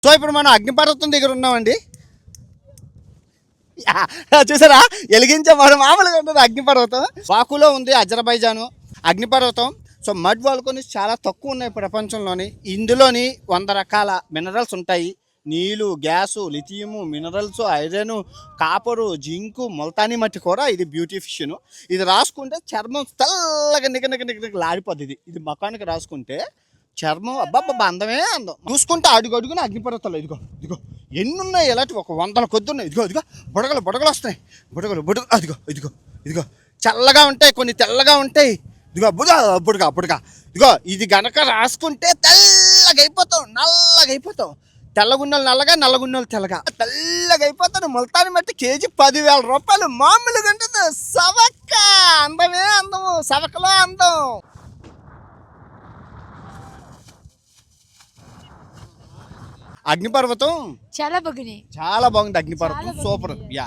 So ఇప్పుడు మనం అగ్నిపర్వతం దగ్గర ఉన్నామండి. చూసారా వెలిగించే మన మామూలుగా ఉంటుంది అగ్నిపర్వతం. బాకులో ఉంది అజర్బైజాను అగ్నిపర్వతం. సో మడ్ వాల్కనీస్ చాలా తక్కువ ఉన్నాయి ప్రపంచంలోని. ఇందులోని 100 రకాల మినరల్స్ ఉంటాయి. నీళ్ళు, gas, lithium, minerals, iron, copper, zinc, Multani mitti కూడా. ఇది బ్యూటిఫిషియన్. ఇది రాసుకుంటే చర్మం తెల్లగా లాడిపోద్ది. ఇది మకానికి రాసుకుంటే చర్మం అబ్బాబ్బా అందమే అందం. చూసుకుంటే అడుగున అగ్నిపర్వతాలు ఇదిగో ఇదిగో ఎన్ని ఉన్నాయి, ఇలాంటి ఒక 100 కొద్ది ఉన్నాయి. ఇదిగో ఇదిగో బుడగలు వస్తున్నాయి. బుడగలు అదిగో ఇదిగో ఇదిగో చల్లగా ఉంటాయి, కొన్ని తెల్లగా ఉంటాయి. ఇదిగో బుడగ ఇదిగో ఇది గనక రాసుకుంటే తెల్లగా అయిపోతావు. తెల్లగున్నోళ్ళు నల్లగున్నోళ్ళు తెల్లగా తెల్లగా అయిపోతాను. ముల్తాని మట్టి కేజీ 10,000 రూపాయలు. మామూలుగా ఉంటుంది. సవక్క అందమే అందము, సవకలో అందం. అగ్నిపర్వతం చాలా బాగుంది. చాలా బాగుంది. అగ్నిపర్వతం సూపర్. యా.